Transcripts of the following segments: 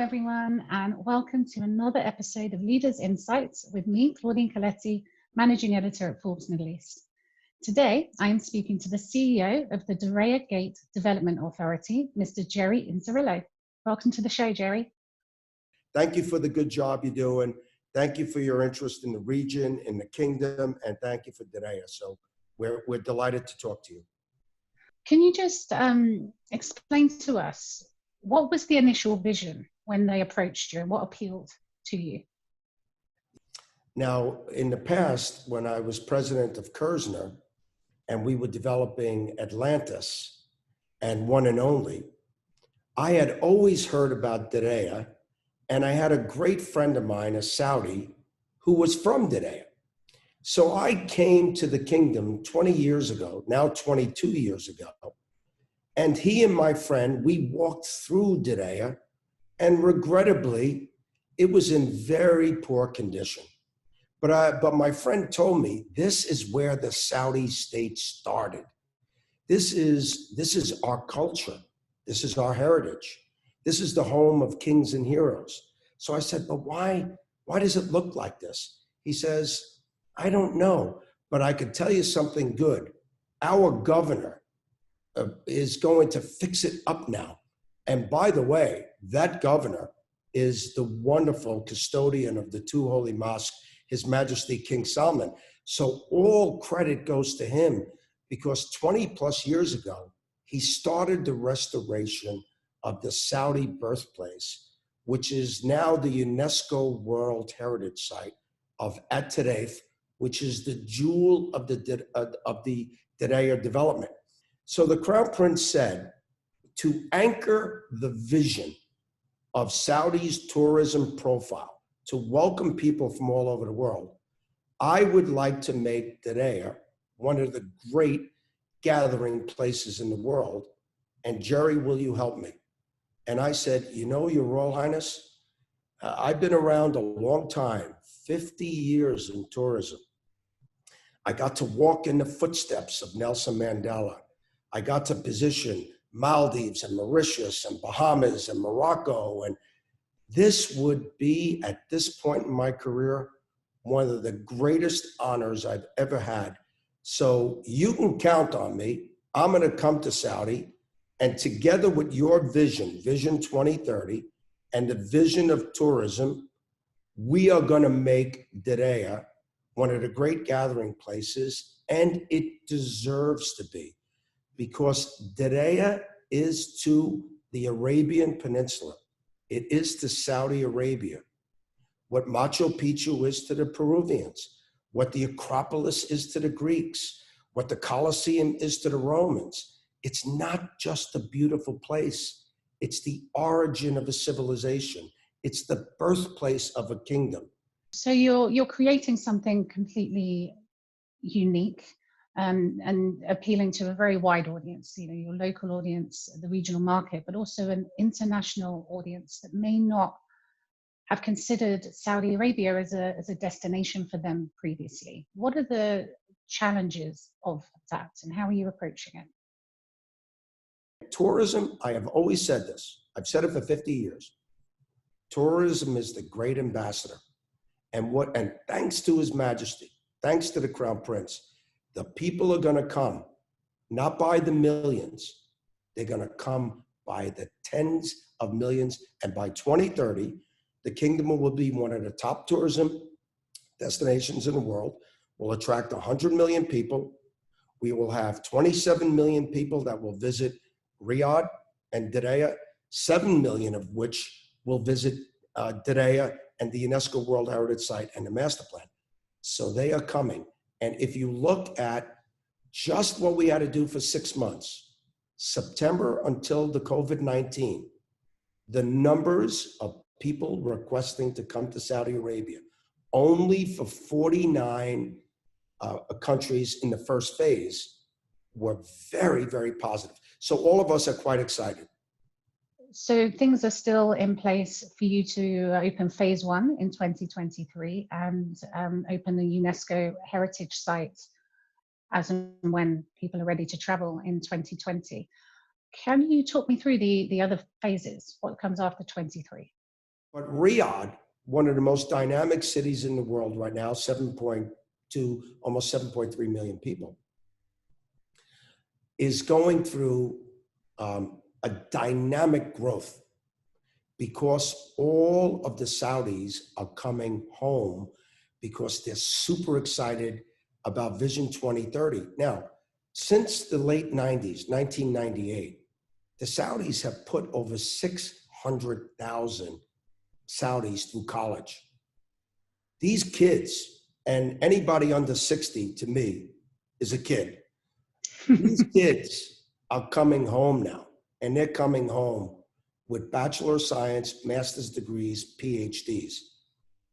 everyone, and welcome to another episode of Leaders Insights with me, Claudine Coletti, Managing Editor at Forbes Middle East. Today, I am speaking to the CEO of the Diriyah Gate Development Authority, Mr. Jerry Inzerillo. Welcome to the show, Jerry. Thank you for the good job you're doing. Thank you for your interest in the region, in the kingdom, and thank you for Diriyah. So we're delighted to talk to you. Can you just explain to us, what was the initial vision when they approached you and what appealed to you? Now, in the past, when I was president of Kerzner and we were developing Atlantis and One and Only, I had always heard about Diriyah, and I had a great friend of mine, a Saudi, who was from Diriyah. So I came to the kingdom 20 years ago, now 22 years ago, and he and my friend, we walked through Diriyah, and regrettably, it was in very poor condition. But my friend told me, this is where the Saudi state started. This is our culture. This is our heritage. This is the home of kings and heroes. So I said, but why does it look like this? He says, I don't know, but I could tell you something good. Our governor is going to fix it up now. And by the way, that governor is the wonderful custodian of the two holy mosques, His Majesty King Salman. So all credit goes to him, because 20 plus years ago, he started the restoration of the Saudi birthplace, which is now the UNESCO World Heritage Site of At Tarif, which is the jewel of the Diriyah development. So the Crown Prince said, to anchor the vision of Saudi's tourism profile, to welcome people from all over the world, I would like to make Diriyah one of the great gathering places in the world. And Jerry, will you help me? And I said, you know, Your Royal Highness, I've been around a long time, 50 years in tourism. I got to walk in the footsteps of Nelson Mandela. I got to position Maldives and Mauritius and Bahamas and Morocco. And this would be, at this point in my career, one of the greatest honors I've ever had. So you can count on me. I'm going to come to Saudi, and together with your vision, Vision 2030, and the vision of tourism, we are going to make Diriyah one of the great gathering places, and it deserves to be, because Diriyah is to the Arabian Peninsula. It is to Saudi Arabia what Machu Picchu is to the Peruvians, what the Acropolis is to the Greeks, what the Colosseum is to the Romans. It's not just a beautiful place. It's the origin of a civilization. It's the birthplace of a kingdom. So you're creating something completely unique and appealing to a very wide audience, you know, your local audience, the regional market, but also an international audience that may not have considered Saudi Arabia as a destination for them previously. What are the challenges of that, and how are you approaching it? Tourism, I have always said this. I've said it for 50 years. Tourism is the great ambassador. And thanks to His Majesty, thanks to the Crown Prince, the people are going to come, not by the millions. They're going to come by the tens of millions. And by 2030, the kingdom will be one of the top tourism destinations in the world. We'll attract 100 million people. We will have 27 million people that will visit Riyadh and Diriyah, 7 million of which will visit Diriyah and the UNESCO World Heritage Site and the master plan. So they are coming. And if you look at just what we had to do for 6 months, September until the COVID-19, the numbers of people requesting to come to Saudi Arabia, only for 49 countries in the first phase, were very, very positive. So all of us are quite excited. So things are still in place for you to open phase 1 in 2023 and open the UNESCO heritage site as and when people are ready to travel in 2020. Can you talk me through the other phases? What comes after 23? But Riyadh, one of the most dynamic cities in the world right now, 7.2, almost 7.3 million people, is going through a dynamic growth because all of the Saudis are coming home because they're super excited about Vision 2030. Now, since the late 90s, 1998, the Saudis have put over 600,000 Saudis through college. These kids, and anybody under 60 to me is a kid. These kids are coming home now, and they're coming home with Bachelor of Science, Master's degrees, PhDs,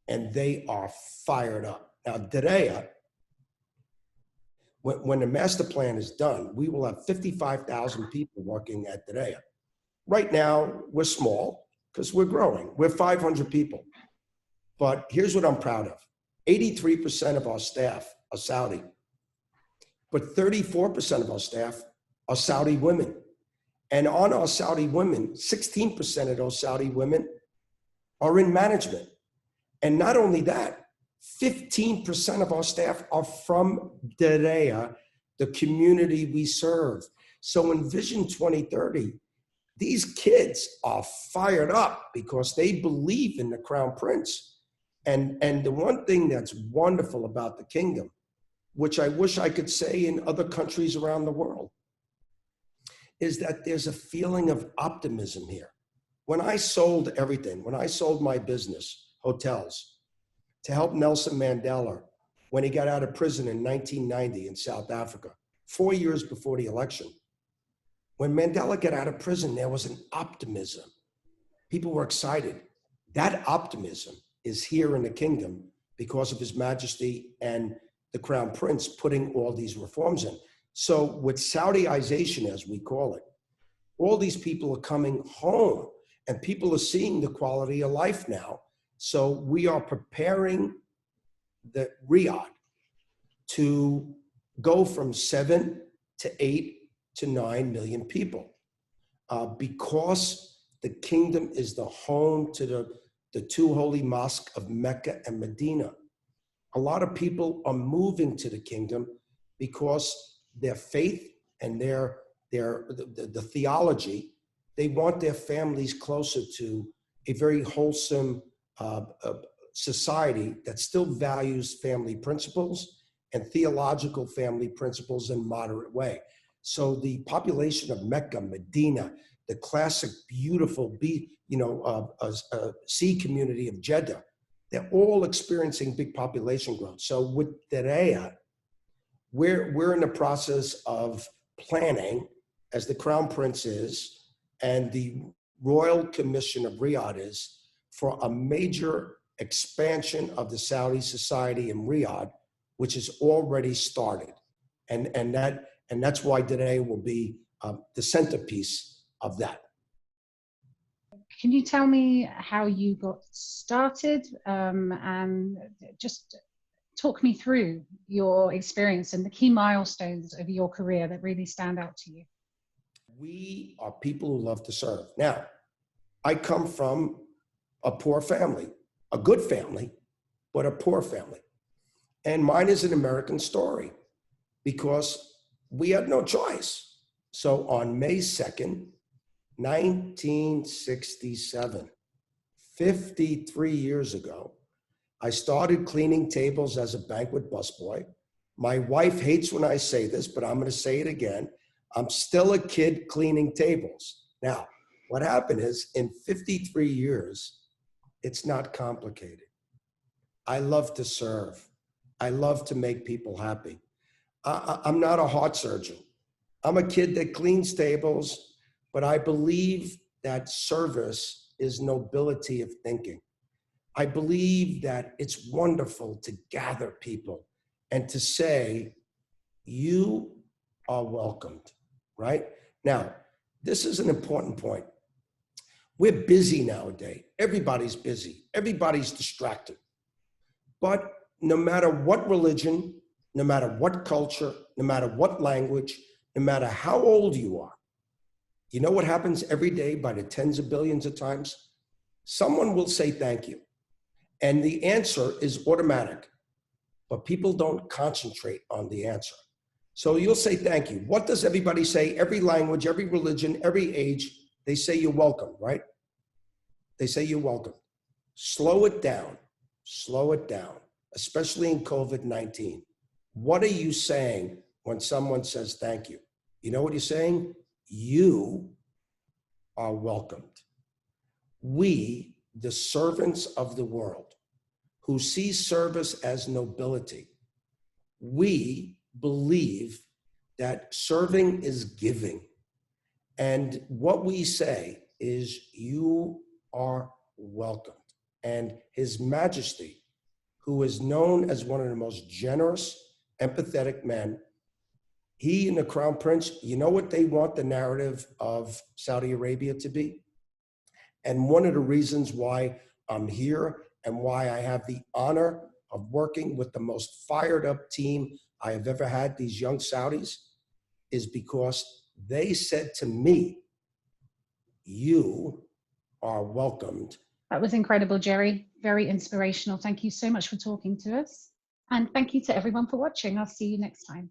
and they are fired up. Now, Diriyah, when the master plan is done, we will have 55,000 people working at Diriyah. Right now, we're small because we're growing. We're 500 people. But here's what I'm proud of. 83% of our staff are Saudi, but 34% of our staff are Saudi women. And on our Saudi women, 16% of those Saudi women are in management. And not only that, 15% of our staff are from Diriyah, the community we serve. So in Vision 2030, these kids are fired up because they believe in the Crown Prince. And the one thing that's wonderful about the kingdom, which I wish I could say in other countries around the world, is that there's a feeling of optimism here. When I sold everything, when I sold my business, hotels, to help Nelson Mandela when he got out of prison in 1990 in South Africa, 4 years before the election. When Mandela got out of prison, there was an optimism. People were excited. That optimism is here in the kingdom because of His Majesty and the Crown Prince putting all these reforms in. So with Saudiization, as we call it, all these people are coming home and people are seeing the quality of life now. So we are preparing the Riyadh to go from 7 to 8 to 9 million people because the kingdom is the home to the two holy mosques of Mecca and Medina. A lot of people are moving to the kingdom because their faith and the theology, they want their families closer to a very wholesome society that still values family principles and theological family principles in a moderate way. So the population of Mecca, Medina, the classic, beautiful, sea community of Jeddah, they're all experiencing big population growth. So with Diriyah, we're in the process of planning, as the Crown Prince is, and the Royal Commission of Riyadh is, for a major expansion of the Saudi society in Riyadh, which has already started. And that's why Diriyah will be the centerpiece of that. Can you tell me how you got started and just talk me through your experience and the key milestones of your career that really stand out to you? We are people who love to serve. Now, I come from a poor family, a good family, but a poor family. And mine is an American story because we had no choice. So on May 2nd, 1967, 53 years ago, I started cleaning tables as a banquet busboy. My wife hates when I say this, but I'm going to say it again. I'm still a kid cleaning tables. Now, what happened is in 53 years, it's not complicated. I love to serve. I love to make people happy. I'm not a heart surgeon. I'm a kid that cleans tables, but I believe that service is nobility of thinking. I believe that it's wonderful to gather people and to say, you are welcomed, right? Now, this is an important point. We're busy nowadays. Everybody's busy. Everybody's distracted. But no matter what religion, no matter what culture, no matter what language, no matter how old you are, you know what happens every day by the tens of billions of times? someone will say thank you. And the answer is automatic, but people don't concentrate on the answer. So you'll say thank you. What does everybody say? Every language, every religion, every age, they say you're welcome, right? They say you're welcome. Slow it down, especially in COVID-19. What are you saying when someone says thank you? You know what you're saying? You are welcomed. We, the servants of the world, who see service as nobility, we believe that serving is giving. And what we say is, you are welcomed. And His Majesty, who is known as one of the most generous, empathetic men, he and the Crown Prince, you know what they want the narrative of Saudi Arabia to be? And one of the reasons why I'm here and why I have the honor of working with the most fired up team I have ever had, these young Saudis, is because they said to me, you are welcomed. That was incredible, Jerry. Very inspirational. Thank you so much for talking to us. And thank you to everyone for watching. I'll see you next time.